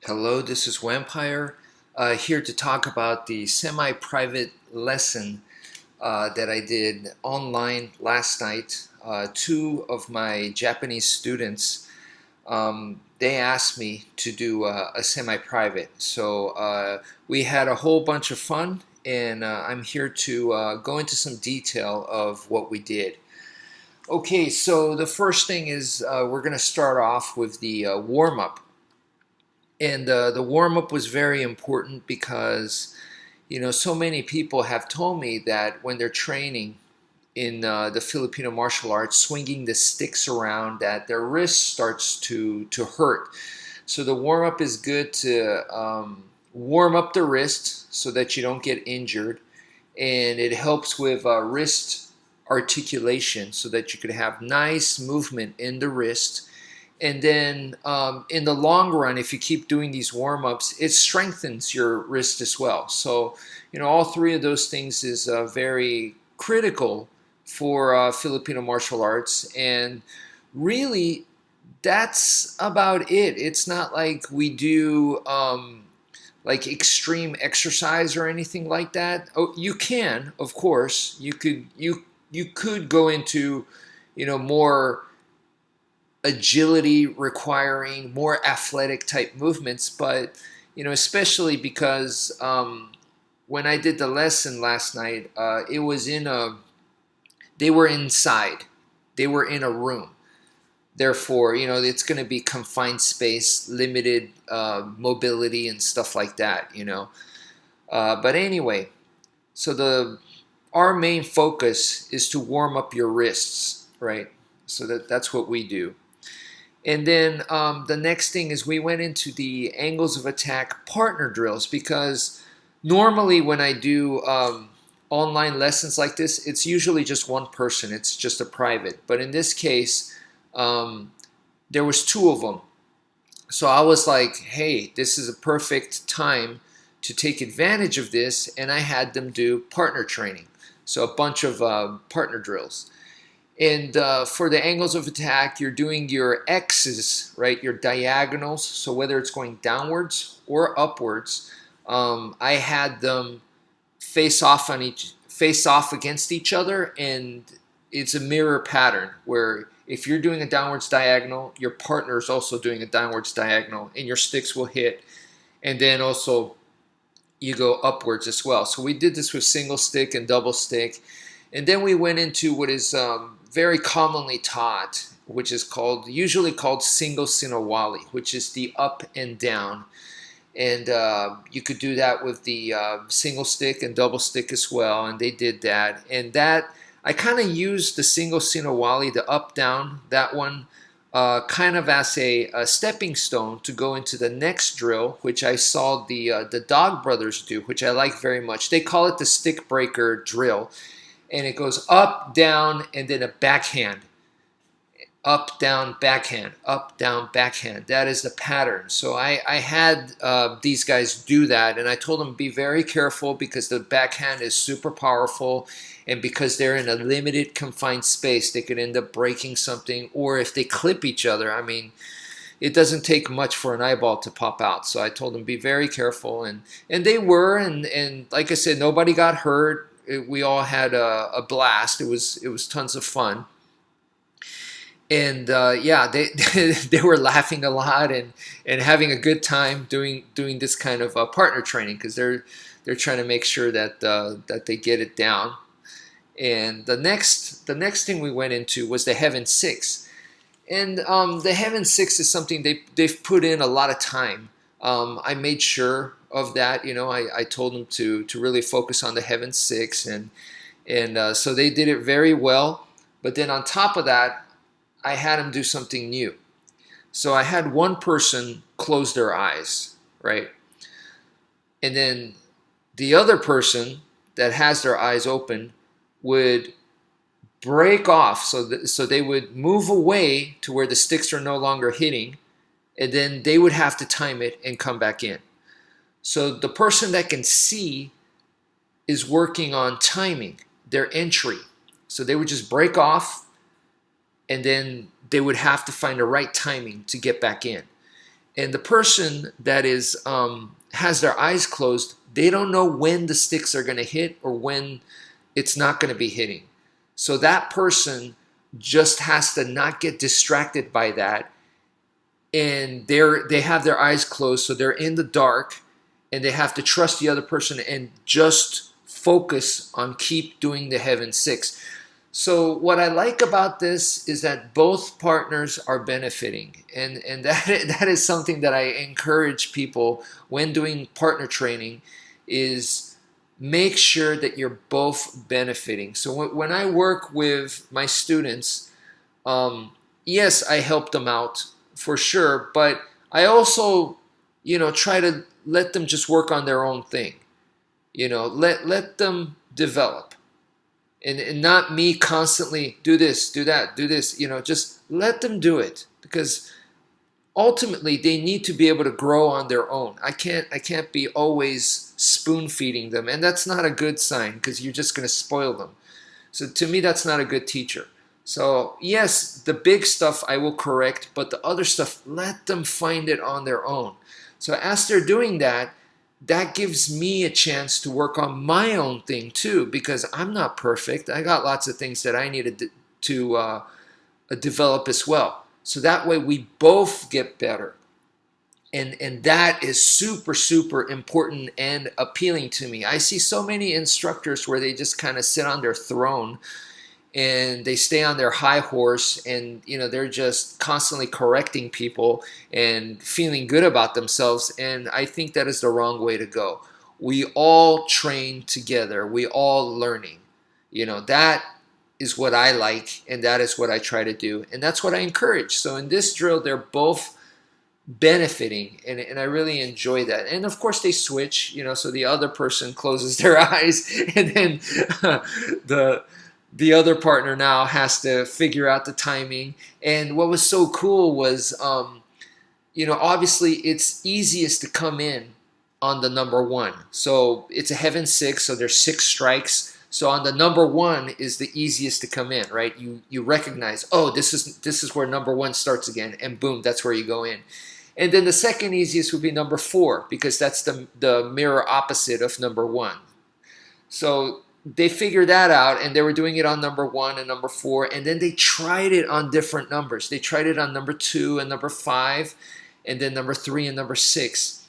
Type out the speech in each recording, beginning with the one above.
Hello, this is Wmpyr, here to talk about the semi-private lesson that I did online last night. Two of my Japanese students, they asked me to do a semi-private. So we had a whole bunch of fun, and I'm here to go into some detail of what we did. Okay, so the first thing is we're going to start off with the warm-up. And the warm up was very important because, so many people have told me that when they're training in the Filipino martial arts, swinging the sticks around, that their wrist starts to hurt. So the warm up is good to warm up the wrist so that you don't get injured, and it helps with wrist articulation so that you could have nice movement in the wrist. And then in the long run, if you keep doing these warm-ups, it strengthens your wrist as well. So, all three of those things is very critical for Filipino martial arts. And really, that's about it. It's not like we do like extreme exercise or anything like that. Oh, you can, of course, you could go into, more agility requiring more athletic type movements, but especially because when I did the lesson last night, it was they were inside, they were in a room. Therefore, it's going to be confined space, limited mobility and stuff like that. But anyway, so our main focus is to warm up your wrists, right? So that's what we do. And then the next thing is we went into the angles of attack partner drills, because normally when I do online lessons like this, it's usually just one person. It's just a private. But in this case, there was two of them. So I was like, hey, this is a perfect time to take advantage of this. And I had them do partner training. So a bunch of partner drills. And for the angles of attack, you're doing your X's, right? Your diagonals. So whether it's going downwards or upwards, I had them face off against each other, and it's a mirror pattern where if you're doing a downwards diagonal, your partner is also doing a downwards diagonal, and your sticks will hit, and then also you go upwards as well. So we did this with single stick and double stick, and then we went into what is very commonly taught, which is usually called single Sinawali, which is the up and down. And you could do that with the single stick and double stick as well, and they did that. And that, I kind of used the single Sinawali, the up down, that one, kind of as a stepping stone to go into the next drill, which I saw the Dog Brothers do, which I like very much. They call it the stick breaker drill. And it goes up, down, and then a backhand. Up, down, backhand. Up, down, backhand. That is the pattern. So I had these guys do that, and I told them be very careful because the backhand is super powerful, and because they're in a limited, confined space, they could end up breaking something, or if they clip each other, I mean, it doesn't take much for an eyeball to pop out. So I told them be very careful, and they were, and like I said, nobody got hurt. We all had a blast. It was tons of fun, and yeah, they they were laughing a lot and having a good time doing this kind of partner training, because they're trying to make sure that that they get it down. And the next thing we went into was the Heaven Six, and the Heaven Six is something they've put in a lot of time. I made sure of that. I told them to really focus on the Heaven Six, and so they did it very well. But then on top of that, I had them do something new. So I had one person close their eyes, right? And then the other person that has their eyes open would break off. So they would move away to where the sticks are no longer hitting, and then they would have to time it and come back in. So the person that can see is working on timing their entry. So they would just break off, and then they would have to find the right timing to get back in. And the person that is has their eyes closed, they don't know when the sticks are going to hit or when it's not going to be hitting. So that person just has to not get distracted by that, and they have their eyes closed, so they're in the dark, and they have to trust the other person and just focus on keep doing the heaven six. So what I like about this is that both partners are benefiting, and that is something that I encourage people when doing partner training, is make sure that you're both benefiting. So when I work with my students, yes, I help them out for sure, but I also, try to let them just work on their own thing. Let them develop. And not me constantly do this, do that, do this, just let them do it, because ultimately they need to be able to grow on their own. I can't be always spoon feeding them, and that's not a good sign, because you're just going to spoil them. So to me, that's not a good teacher. So yes, the big stuff I will correct, but the other stuff, let them find it on their own. So as they're doing that, that gives me a chance to work on my own thing too, because I'm not perfect. I got lots of things that I needed to develop as well. So that way we both get better. And that is super, super important and appealing to me. I see so many instructors where they just kind of sit on their throne and they stay on their high horse, and they're just constantly correcting people and feeling good about themselves, and I think that is the wrong way to go. We all train together, we all learning. That is what I like, and that is what I try to do, and that's what I encourage. So in this drill, they're both benefiting, and I really enjoy that. And of course they switch, so the other person closes their eyes, and then the other partner now has to figure out the timing. And what was so cool was, obviously it's easiest to come in on the number one. So it's a heaven six, so there's 6 strikes. So on the number one is the easiest to come in, right? You recognize, oh, this is where number one starts again, and boom, that's where you go in. And then the second easiest would be number 4, because that's the mirror opposite of number 1. So they figured that out, and they were doing it on number 1 and number 4, and then they tried it on different numbers. They tried it on number 2 and number 5, and then number 3 and number 6,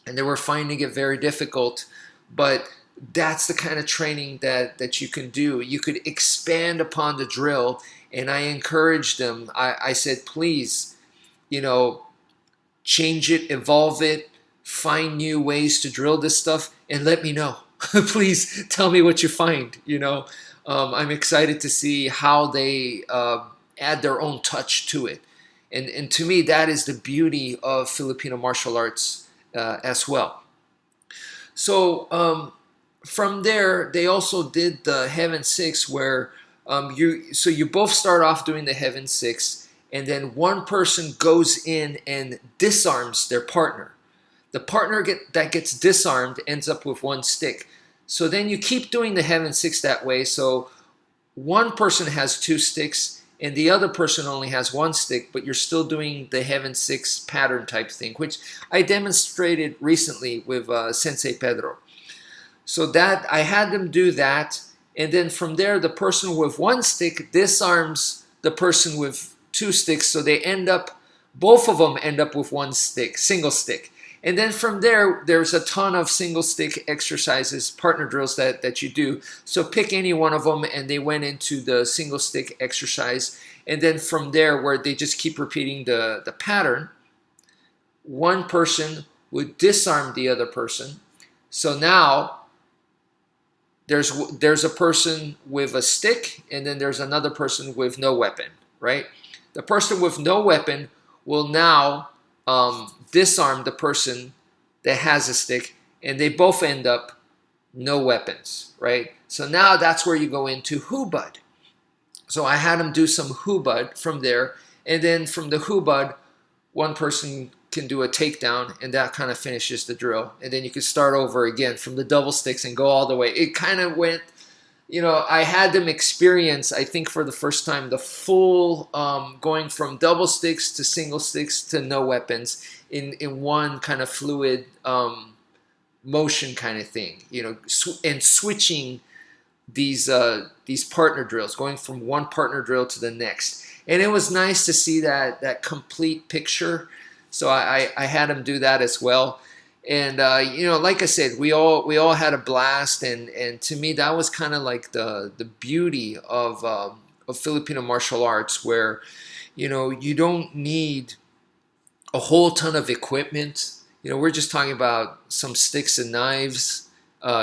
and they were finding it very difficult. But that's the kind of training that you can do. You could expand upon the drill, and I encouraged them. I said, please, change it, evolve it, find new ways to drill this stuff, and let me know. Please tell me what you find. I'm excited to see how they add their own touch to it. And to me, that is the beauty of Filipino martial arts as well. So from there, they also did the Heaven Six, where you both start off doing the Heaven Six, and then one person goes in and disarms their partner. The partner that gets disarmed ends up with 1 stick. So then you keep doing the Heaven Six that way. So one person has 2 sticks and the other person only has 1 stick, but you're still doing the Heaven Six pattern type thing, which I demonstrated recently with Sensei Pedro. So that I had them do that, and then from there, the person with 1 stick disarms the person with 2 sticks, so both of them end up with 1 stick, single stick. And then from there, there's a ton of single stick exercises, partner drills that you do. So pick any one of them, and they went into the single stick exercise. And then from there, where they just keep repeating the pattern, one person would disarm the other person. So now there's a person with a stick, and then there's another person with no weapon, right? The person with no weapon will now disarm the person that has a stick, and they both end up no weapons, right? So now that's where you go into hubud. So I had them do some hubud from there, and then from the hubud, one person can do a takedown, and that kind of finishes the drill. And then you can start over again from the double sticks and go all the way. It kind of went, I had them experience, I think for the first time, the full going from double sticks to single sticks to no weapons in one kind of fluid motion kind of thing, and switching these partner drills, going from one partner drill to the next. And it was nice to see that complete picture. So I had them do that as well. And like I said, we all had a blast, and to me that was kind of like the beauty of Filipino martial arts, where you don't need a whole ton of equipment. We're just talking about some sticks and knives,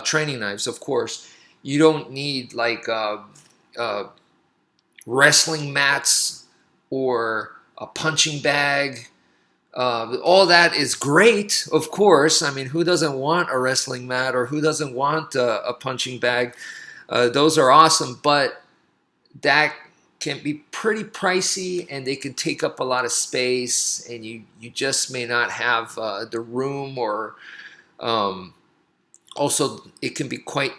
training knives, of course. You don't need like wrestling mats or a punching bag. All that is great, of course. I mean, who doesn't want a wrestling mat, or who doesn't want a punching bag? Those are awesome, but that can be pretty pricey, and they can take up a lot of space, and you just may not have the room, or also it can be quite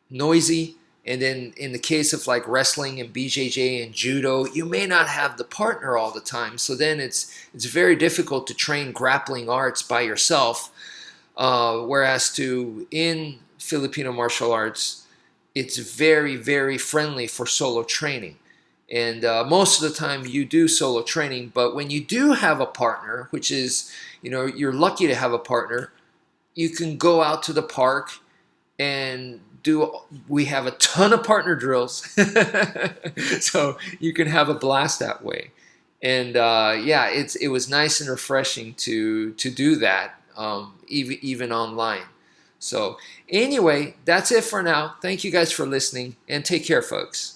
noisy. And then in the case of like wrestling and BJJ and judo, you may not have the partner all the time. So then it's very difficult to train grappling arts by yourself. Whereas in Filipino martial arts, it's very, very friendly for solo training. And most of the time you do solo training, but when you do have a partner, which is, you're lucky to have a partner, you can go out to the park and we have a ton of partner drills. So you can have a blast that way. And it was nice and refreshing to do that, even online. So anyway, that's it for now. Thank you guys for listening, and take care, folks.